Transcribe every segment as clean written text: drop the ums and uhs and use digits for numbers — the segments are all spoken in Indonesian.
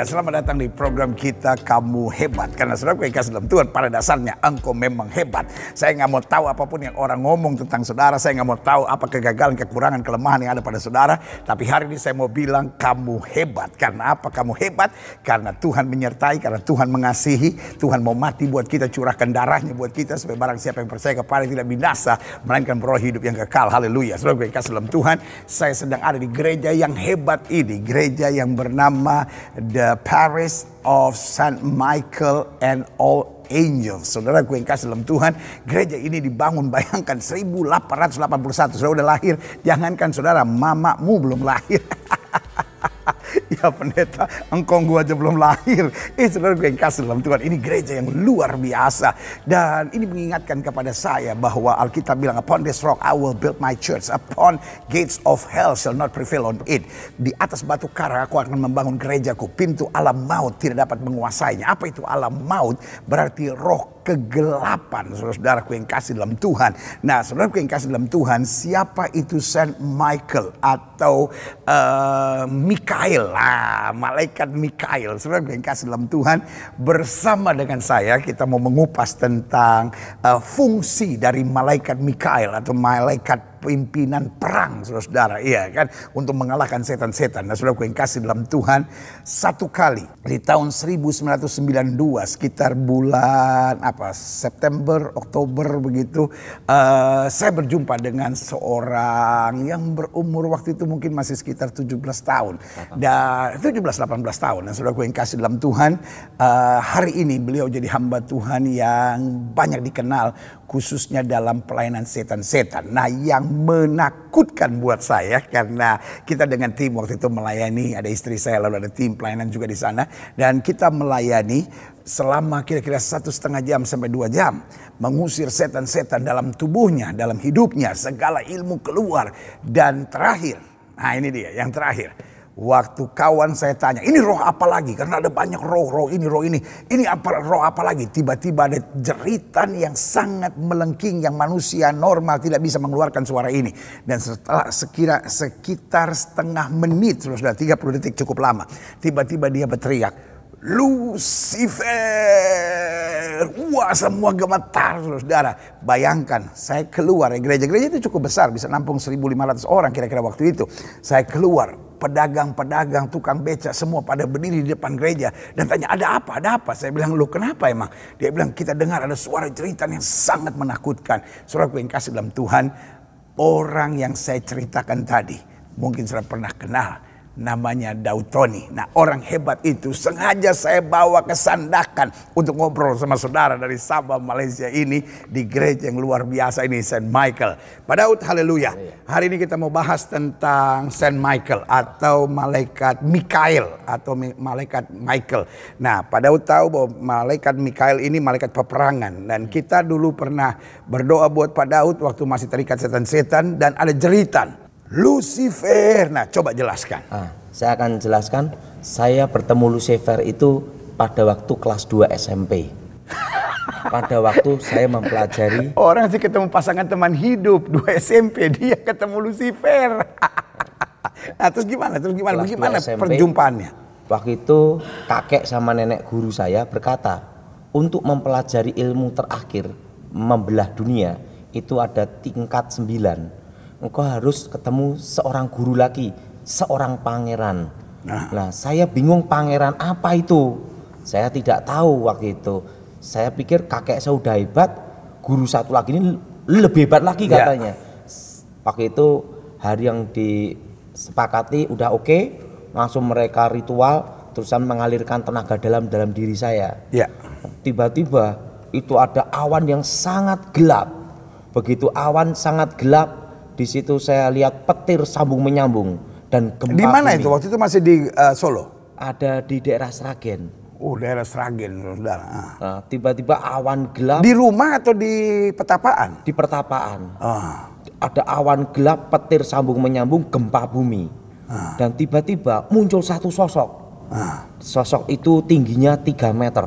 Haleluya, selamat datang di program kita Kamu Hebat. Karena saudara yang kasih dalam Tuhan, pada dasarnya engkau memang hebat. Saya nggak mau tahu apapun yang orang ngomong tentang saudara. Saya nggak mau tahu apa kegagalan, kekurangan, kelemahan yang ada pada saudara. Tapi hari ini saya mau bilang kamu hebat. Karena apa kamu hebat? Karena Tuhan menyertai, karena Tuhan mengasihi. Tuhan mau mati buat kita, curahkan darahnya buat kita. Supaya barang siapa yang percaya kepada tidak binasa, melainkan beroleh hidup yang kekal. Haleluya, saudara yang kasih dalam Tuhan. Saya sedang ada di gereja yang hebat ini. Gereja yang bernama The Parish of Saint Michael and All Angels. Saudara gue yang kasih dalam Tuhan, gereja ini dibangun, bayangkan 1881. Saudara udah lahir, jangankan saudara, mamamu belum lahir. Ya pendeta, engkau gua aja belum lahir. Saudara gue yang kasih dalam Tuhan, ini gereja yang luar biasa. Dan ini mengingatkan kepada saya bahwa Alkitab bilang, upon this rock I will build my church, upon gates of hell shall not prevail on it. Di atas batu karang aku akan membangun gerejaku, pintu alam maut tidak dapat menguasainya. Apa itu alam maut? Berarti roh kegelapan, saudara-saudaraku yang kasih dalam Tuhan. Nah, saudaraku yang kasih dalam Tuhan, siapa itu Saint Michael atau Mikael? Malaikat Mikael. Saudaraku yang kasih dalam Tuhan, bersama dengan saya kita mau mengupas tentang fungsi dari malaikat Mikael atau malaikat pimpinan perang, saudara-saudara, iya kan, untuk mengalahkan setan-setan. Nah, saudaraku yang kasih dalam Tuhan, satu kali di tahun 1992 sekitar bulan September, Oktober begitu, saya berjumpa dengan seorang yang berumur waktu itu mungkin masih sekitar 17 tahun. Dan 17-18 tahun. Nah, saudaraku yang kasih dalam Tuhan, hari ini beliau jadi hamba Tuhan yang banyak dikenal, khususnya dalam pelayanan setan-setan. Nah, yang menakutkan buat saya, karena kita dengan tim waktu itu melayani, ada istri saya lalu ada tim pelayanan juga di sana, dan kita melayani selama kira-kira 1,5 jam sampai 2 jam, mengusir setan-setan dalam tubuhnya, dalam hidupnya, segala ilmu keluar. Dan terakhir, nah ini dia yang terakhir, waktu kawan saya tanya, ini roh apa lagi? Karena ada banyak roh ini, roh ini apa, roh apa lagi? Tiba-tiba ada jeritan yang sangat melengking, yang manusia normal tidak bisa mengeluarkan suara ini. Dan setelah sekitar setengah menit, sudah 30 detik cukup lama, tiba-tiba dia berteriak, Lucifer. Wah, semua gemetar, saudara. Bayangkan, saya keluar, gereja-gereja itu cukup besar, bisa nampung 1.500 orang kira-kira waktu itu. Saya keluar, pedagang-pedagang, tukang becak, semua pada berdiri di depan gereja dan tanya, ada apa, ada apa? Saya bilang, lu kenapa emang? Dia bilang, kita dengar ada suara jeritan yang sangat menakutkan. Saudaraku yang kasih dalam Tuhan, orang yang saya ceritakan tadi, mungkin sudah pernah kenal, namanya Dautoni. Nah, orang hebat itu sengaja saya bawa ke Sandakan untuk ngobrol sama saudara dari Sabah, Malaysia ini, di gereja yang luar biasa ini, Saint Michael. Pak Daud, haleluya. Hari ini kita mau bahas tentang Saint Michael atau malaikat Mikael atau malaikat Michael. Nah, Pak Daud tahu bahwa malaikat Mikael ini malaikat peperangan, dan kita dulu pernah berdoa buat Pak Daud waktu masih terikat setan-setan dan ada jeritan Lucifer. Nah, coba jelaskan. Saya akan jelaskan. Saya bertemu Lucifer itu pada waktu kelas 2 SMP. Pada waktu saya mempelajari. Orang sih ketemu pasangan teman hidup 2 SMP, dia ketemu Lucifer. Nah, terus gimana? Bagaimana perjumpaannya? Waktu itu kakek sama nenek guru saya berkata, untuk mempelajari ilmu terakhir, membelah dunia, itu ada tingkat 9. Engkau harus ketemu seorang guru lagi, seorang pangeran. Nah, saya bingung pangeran apa itu. Saya tidak tahu waktu itu. Saya pikir kakek saya udah hebat, guru satu lagi ini lebih hebat lagi katanya. Waktu itu hari yang disepakati udah oke, langsung mereka ritual, terusan mengalirkan tenaga dalam diri saya. Tiba-tiba itu ada awan yang sangat gelap. Begitu awan sangat gelap, di situ saya lihat petir sambung menyambung dan gempa. Di mana itu? Waktu itu masih di Solo? Ada di daerah Sragen. Oh, daerah Sragen, saudara. Nah, tiba-tiba awan gelap. Di rumah atau di pertapaan? Di pertapaan. Ada awan gelap, petir sambung menyambung, gempa bumi. Dan tiba-tiba muncul satu sosok. Sosok itu tingginya 3 meter.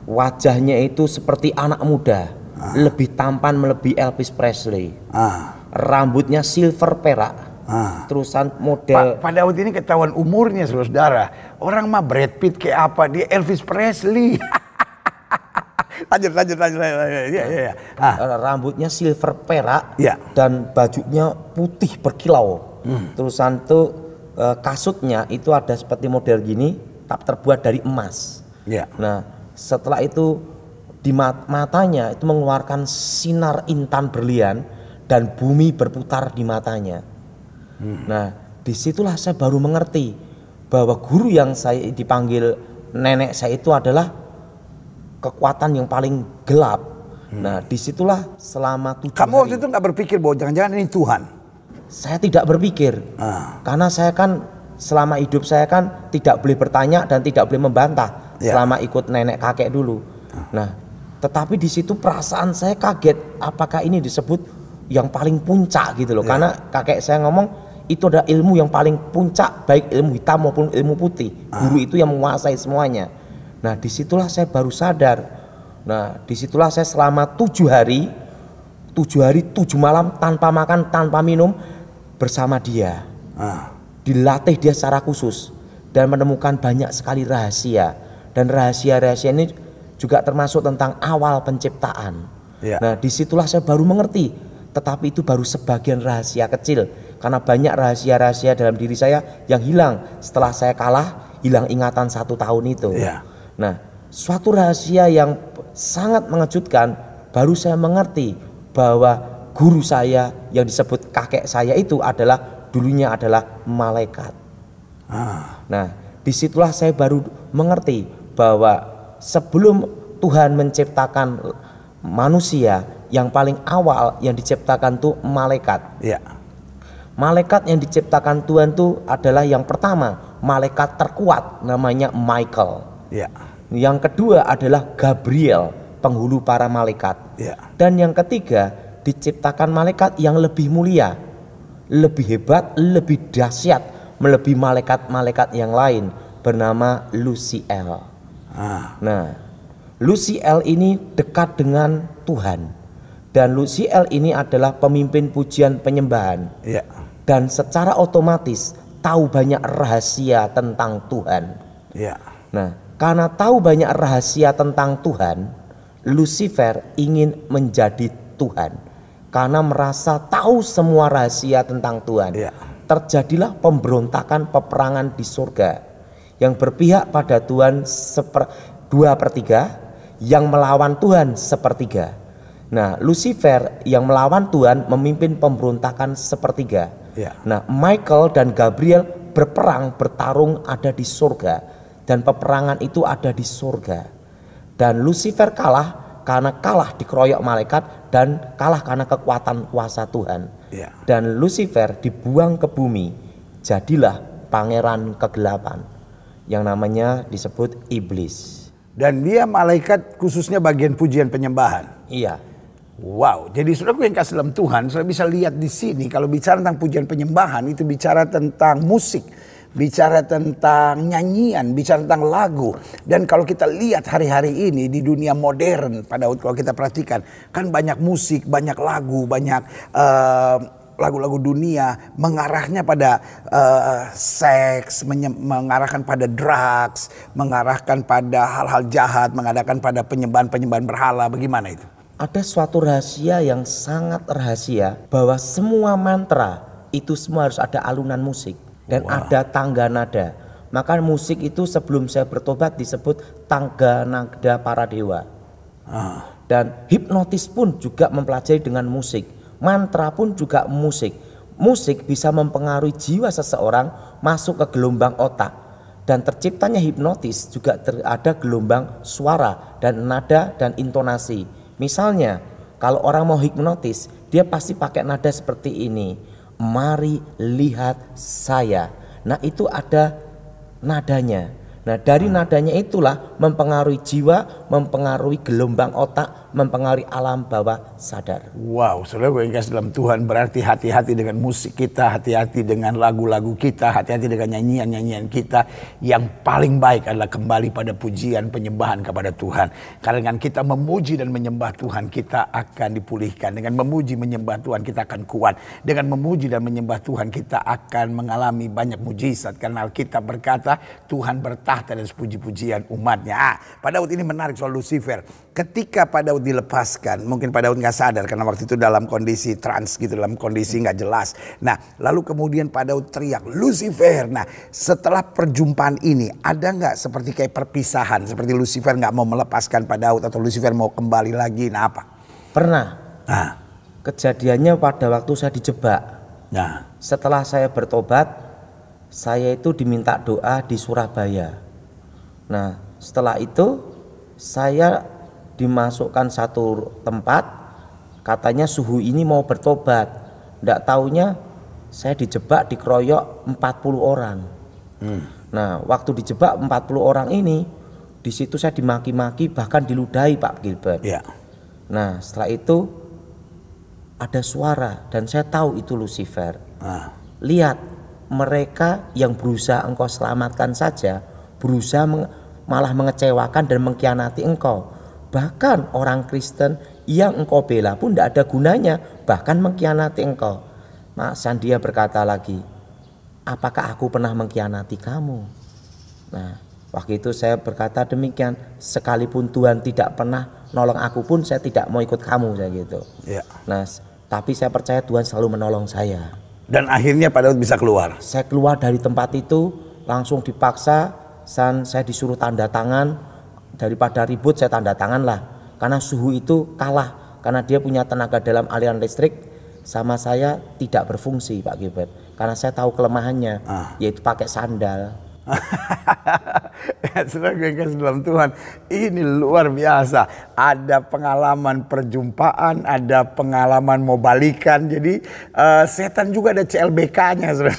Wajahnya itu seperti anak muda. Lebih tampan melebihi Elvis Presley. Rambutnya silver perak. Terusan model Pak Daud ini ketahuan umurnya saudara. Orang mah Brad Pitt kayak apa? Dia Elvis Presley. lanjut. Ya. Rambutnya silver perak Ya. dan bajunya putih berkilau. Terusan tuh kasutnya itu ada seperti model gini, tapi terbuat dari emas. Ya. Nah, setelah itu di matanya itu mengeluarkan sinar intan berlian dan bumi berputar di matanya. Nah, disitulah saya baru mengerti bahwa guru yang saya dipanggil nenek saya itu adalah kekuatan yang paling gelap. Nah, disitulah selama 7 Kamu hari. waktu itu nggak berpikir bahwa jangan-jangan ini Tuhan? Saya tidak berpikir, karena saya kan selama hidup saya kan tidak boleh bertanya dan tidak boleh membantah selama ikut nenek kakek dulu. Nah, tetapi di situ perasaan saya kaget, apakah ini disebut yang paling puncak gitu loh? Karena kakek saya ngomong itu ada ilmu yang paling puncak, baik ilmu hitam maupun ilmu putih. Guru itu yang menguasai semuanya. Nah, disitulah saya baru sadar. Nah, disitulah saya selama 7 hari 7 malam tanpa makan, tanpa minum bersama dia. Dilatih dia secara khusus dan menemukan banyak sekali rahasia. Dan rahasia-rahasia ini juga termasuk tentang awal penciptaan. Nah, disitulah saya baru mengerti. Tetapi itu baru sebagian rahasia kecil. Karena banyak rahasia-rahasia dalam diri saya yang hilang setelah saya kalah, hilang ingatan 1 tahun itu. Nah, suatu rahasia yang sangat mengejutkan, baru saya mengerti bahwa guru saya yang disebut kakek saya itu dulunya adalah malaikat. Nah, disitulah saya baru mengerti bahwa sebelum Tuhan menciptakan manusia, yang paling awal yang diciptakan tuh malaikat. Malaikat yang diciptakan Tuhan tuh adalah yang pertama, malaikat terkuat namanya Michael. Yang kedua adalah Gabriel, penghulu para malaikat. Dan yang ketiga, diciptakan malaikat yang lebih mulia, lebih hebat, lebih dahsyat, melebihi malaikat-malaikat yang lain, bernama Luciel. Nah, Luciel ini dekat dengan Tuhan. Dan Luciel ini adalah pemimpin pujian penyembahan. Dan secara otomatis tahu banyak rahasia tentang Tuhan. Nah, karena tahu banyak rahasia tentang Tuhan, Lucifer ingin menjadi Tuhan. Karena merasa tahu semua rahasia tentang Tuhan. Terjadilah pemberontakan, peperangan di surga yang berpihak pada Tuhan 2/3, yang melawan Tuhan 1/3. Nah, Lucifer yang melawan Tuhan memimpin pemberontakan 1/3. Nah, Michael dan Gabriel bertarung ada di surga, dan peperangan itu ada di surga. Dan Lucifer kalah karena kalah dikeroyok malaikat dan kalah karena kekuatan kuasa Tuhan. Dan Lucifer dibuang ke bumi, jadilah pangeran kegelapan yang namanya disebut iblis. Dan dia malaikat khususnya bagian pujian penyembahan. Wow, jadi saudaraku yang kasih dalam Tuhan, saudara bisa lihat di sini kalau bicara tentang pujian penyembahan itu bicara tentang musik, bicara tentang nyanyian, bicara tentang lagu. Dan kalau kita lihat hari-hari ini di dunia modern, pada kalau kita perhatikan kan banyak musik, banyak lagu, banyak lagu-lagu dunia mengarahnya pada seks, mengarahkan pada drugs, mengarahkan pada hal-hal jahat, mengarahkan pada penyembahan-penyembahan berhala. Bagaimana itu? Ada suatu rahasia yang sangat rahasia bahwa semua mantra itu semua harus ada alunan musik dan ada tangga nada. Maka musik itu sebelum saya bertobat disebut tangga nada para dewa. Dan hipnotis pun juga mempelajari dengan musik. Mantra pun juga musik. Musik bisa mempengaruhi jiwa seseorang masuk ke gelombang otak. Dan terciptanya hipnotis juga ada gelombang suara dan nada dan intonasi. Misalnya, kalau orang mau hipnotis, dia pasti pakai nada seperti ini. Mari lihat saya. Nah, itu ada nadanya. Nah, dari nadanya itulah mempengaruhi jiwa, mempengaruhi gelombang otak, mempengaruhi alam bawah sadar. Wow, saudara yang kasih dalam Tuhan, berarti hati-hati dengan musik kita, hati-hati dengan lagu-lagu kita, hati-hati dengan nyanyian-nyanyian kita. Yang paling baik adalah kembali pada pujian penyembahan kepada Tuhan. Karena dengan kita memuji dan menyembah Tuhan, kita akan dipulihkan. Dengan memuji menyembah Tuhan, kita akan kuat. Dengan memuji dan menyembah Tuhan, kita akan mengalami banyak mujizat. Karena Alkitab berkata, Tuhan bertahta dan puji-pujian umatnya. Pak Daud ini menarik soal Lucifer. Ketika Pak Daud dilepaskan, mungkin Pak Daud nggak sadar karena waktu itu dalam kondisi trans gitu, dalam kondisi nggak jelas. Nah, lalu kemudian Pak Daud teriak, Lucifer. Nah, setelah perjumpaan ini, ada nggak seperti kayak perpisahan, seperti Lucifer nggak mau melepaskan Pak Daud atau Lucifer mau kembali lagi? Nah, apa? Pernah. Nah, Kejadiannya pada waktu saya dijebak. nah, Setelah saya bertobat, saya itu diminta doa di Surabaya. Nah, setelah itu saya dimasukkan satu tempat, katanya suhu ini mau bertobat. Nggak taunya saya dijebak, dikeroyok 40 orang. Nah, waktu dijebak 40 orang ini, di situ saya dimaki-maki, bahkan diludahi Pak Gilbert. ya. Nah, setelah itu ada suara dan saya tahu itu Lucifer. Nah, Lihat, mereka yang berusaha engkau selamatkan saja berusaha malah mengecewakan dan mengkhianati engkau. Bahkan orang Kristen yang engkau bela pun tidak ada gunanya, bahkan mengkhianati engkau. Mak Sandia berkata lagi, apakah aku pernah mengkhianati kamu? Nah, waktu itu saya berkata demikian, sekalipun Tuhan tidak pernah nolong aku pun saya tidak mau ikut kamu, saya gitu. ya. Nah, tapi saya percaya Tuhan selalu menolong saya. Dan akhirnya Pak Daud bisa keluar. Saya keluar dari tempat itu langsung dipaksa, saya disuruh tanda tangan. Daripada ribut saya tanda tangan lah, karena suhu itu kalah, karena dia punya tenaga dalam aliran listrik, sama saya tidak berfungsi Pak Gilbert, karena saya tahu kelemahannya, yaitu pakai sandal. Saudara yang kasih dalam Tuhan, ini luar biasa. Ada pengalaman perjumpaan, ada pengalaman mau balikan. Jadi setan juga ada CLBK-nya, saudara.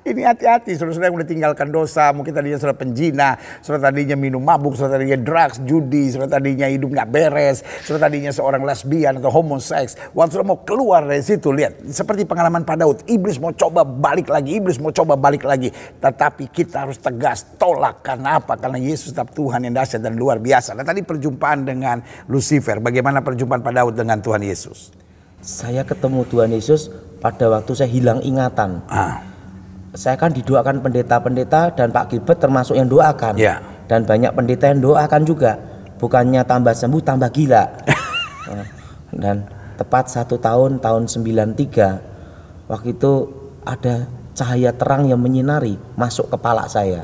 Ini hati-hati, saudara yang udah tinggalkan dosa. Mungkin tadinya saudara penjina, saudara tadinya minum mabuk, saudara tadinya drugs, judi, saudara tadinya hidup nggak beres, saudara tadinya seorang lesbian atau homoseks. Waktu saudara mau keluar dari situ, lihat seperti pengalaman Pak Daud. Iblis mau coba balik lagi, iblis mau coba balik lagi. Tetapi kita harus tegas, tolak. Karena apa? Karena Yesus tetap Tuhan yang dahsyat dan luar biasa. Nah, tadi perjumpaan dengan Lucifer. Bagaimana perjumpaan Pak Daud dengan Tuhan Yesus? Saya ketemu Tuhan Yesus pada waktu saya hilang ingatan. Saya kan didoakan pendeta-pendeta dan Pak Gilbert termasuk yang doakan. Ya. Dan banyak pendeta yang doakan juga. Bukannya tambah sembuh, tambah gila. Dan tepat 1 tahun 93, waktu itu ada cahaya terang yang menyinari masuk kepala saya.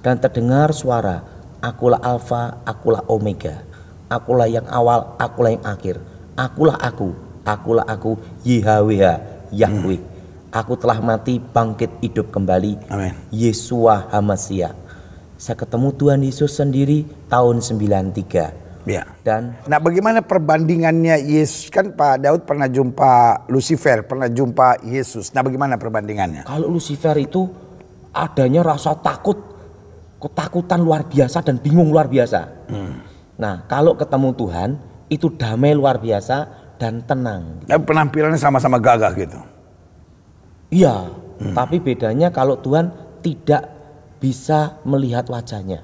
Dan terdengar suara, akulah Alfa, akulah Omega, akulah yang awal, akulah yang akhir, akulah aku, YHWH, Yahweh. Aku telah mati, bangkit hidup kembali. Amin. Yesua HaMasiah. Saya ketemu Tuhan Yesus sendiri tahun 93. Ya. Dan nah, bagaimana perbandingannya Yesus? Kan Pak Daud pernah jumpa Lucifer, pernah jumpa Yesus. Nah, bagaimana perbandingannya? kalau Lucifer itu adanya rasa takut, ketakutan luar biasa dan bingung luar biasa. Nah, kalau ketemu Tuhan itu damai luar biasa dan tenang. Nah, penampilannya sama-sama gagah gitu. Iya, tapi bedanya kalau Tuhan tidak bisa melihat wajahnya.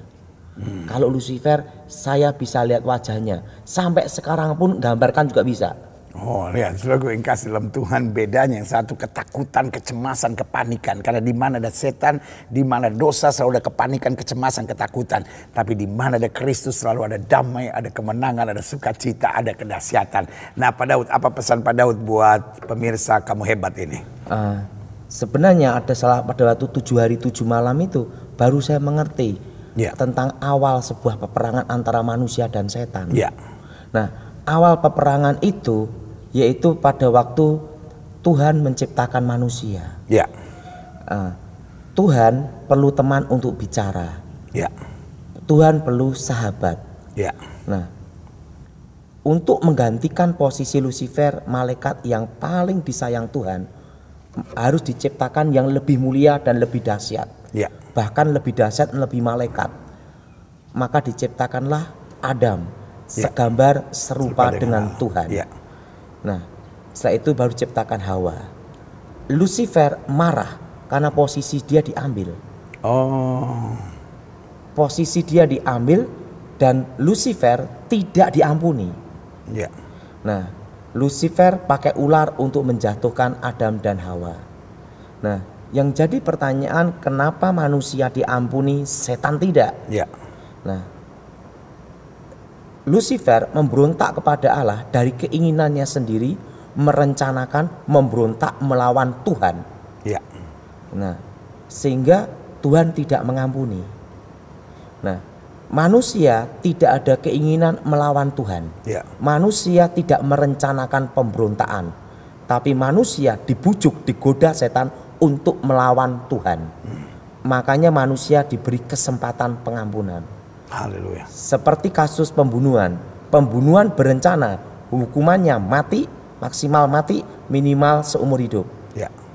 Kalau Lucifer saya bisa lihat wajahnya. Sampai sekarang pun gambarkan juga bisa. Oh, lihat, saudara yang kasih dalam Tuhan, bedanya yang satu ketakutan, kecemasan, kepanikan. Karena di mana ada setan, di mana dosa selalu ada kepanikan, kecemasan, ketakutan. Tapi di mana ada Kristus selalu ada damai, ada kemenangan, ada sukacita, ada kedahsyatan. Nah, Pak Daud, apa pesan Pak Daud buat pemirsa Kamu Hebat ini? Sebenarnya ada salah pada waktu 7 hari 7 malam itu baru saya mengerti tentang awal sebuah peperangan antara manusia dan setan. Nah, awal peperangan itu yaitu pada waktu Tuhan menciptakan manusia. Tuhan perlu teman untuk bicara. Tuhan perlu sahabat. Nah, untuk menggantikan posisi Lucifer, malaikat yang paling disayang Tuhan, harus diciptakan yang lebih mulia dan lebih dahsyat. bahkan lebih dahsyat, lebih malaikat. Maka diciptakanlah Adam, segambar serupa dengan Tuhan. Nah, setelah itu baru diciptakan Hawa. Lucifer marah karena posisi dia diambil. Posisi dia diambil dan Lucifer tidak diampuni. Nah, Lucifer pakai ular untuk menjatuhkan Adam dan Hawa. Nah, yang jadi pertanyaan, kenapa manusia diampuni, setan tidak? Nah, Lucifer memberontak kepada Allah dari keinginannya sendiri, merencanakan memberontak melawan Tuhan. Nah, sehingga Tuhan tidak mengampuni. Nah, manusia tidak ada keinginan melawan Tuhan. Manusia tidak merencanakan pemberontakan, tapi manusia dibujuk, digoda setan untuk melawan Tuhan. Makanya manusia diberi kesempatan pengampunan. Haleluya. Seperti kasus pembunuhan. Pembunuhan berencana, hukumannya mati, maksimal mati, minimal seumur hidup.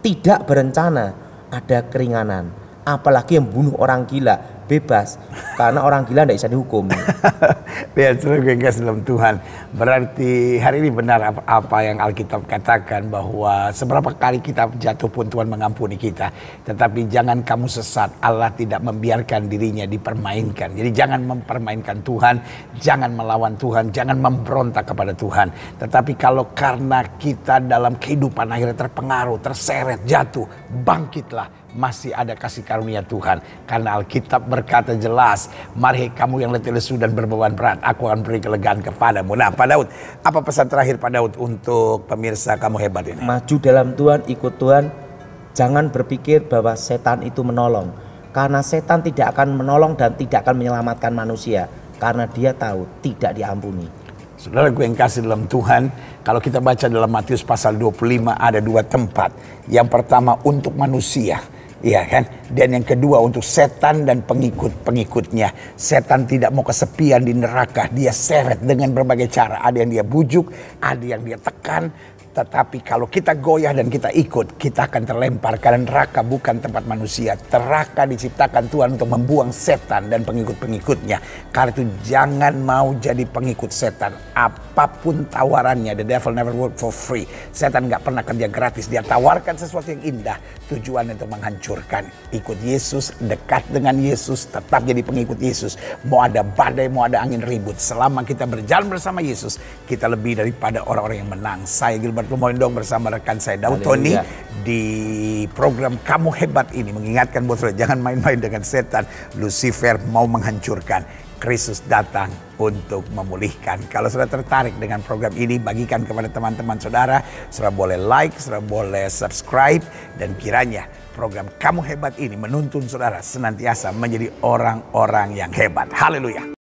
Tidak berencana, ada keringanan. Apalagi yang bunuh orang gila, bebas, karena orang gila tidak bisa dihukum. Lihat saudara yang kasih dalam Tuhan, berarti hari ini benar apa yang Alkitab katakan, bahwa seberapa kali kita jatuh pun Tuhan mengampuni kita. Tetapi jangan kamu sesat, Allah tidak membiarkan dirinya dipermainkan. Jadi jangan mempermainkan Tuhan, jangan melawan Tuhan, jangan memberontak kepada Tuhan. Tetapi kalau karena kita dalam kehidupan akhirnya terpengaruh, terseret, jatuh, bangkitlah. Masih ada kasih karunia Tuhan. Karena Alkitab berkata jelas, mari kamu yang letih lesu dan berbeban berat, aku akan beri kelegaan kepadamu. Nah, Pak Daud, apa pesan terakhir Pak Daud untuk pemirsa Kamu Hebat ini? Maju dalam Tuhan, ikut Tuhan. Jangan berpikir bahwa setan itu menolong. Karena setan tidak akan menolong dan tidak akan menyelamatkan manusia. Karena dia tahu tidak diampuni. Saudara gue yang kasih dalam Tuhan, kalau kita baca dalam Matius pasal 25 ada dua tempat. Yang pertama untuk manusia. Iya kan? Dan yang kedua untuk setan dan pengikut-pengikutnya. Setan tidak mau kesepian di neraka. Dia seret dengan berbagai cara. Ada yang dia bujuk, ada yang dia tekan. Tetapi kalau kita goyah dan kita ikut, kita akan terlempar. Karena neraka bukan tempat manusia. Neraka diciptakan Tuhan untuk membuang setan dan pengikut-pengikutnya. Karena itu jangan mau jadi pengikut setan. Apapun tawarannya, the devil never work for free. Setan gak pernah kerja gratis. Dia tawarkan sesuatu yang indah. Tujuan untuk menghancurkan. Ikut Yesus, dekat dengan Yesus, tetap jadi pengikut Yesus. Mau ada badai, mau ada angin ribut. Selama kita berjalan bersama Yesus, kita lebih daripada orang-orang yang menang. Saya Gilbert Lumondong bersama rekan saya Daud Tony di program Kamu Hebat ini mengingatkan buat saudara, jangan main-main dengan setan. Lucifer mau menghancurkan, Kristus datang untuk memulihkan. Kalau saudara tertarik dengan program ini, bagikan kepada teman-teman saudara. Saudara boleh like, saudara boleh subscribe, dan kiranya program Kamu Hebat ini menuntun saudara senantiasa menjadi orang-orang yang hebat. Haleluya.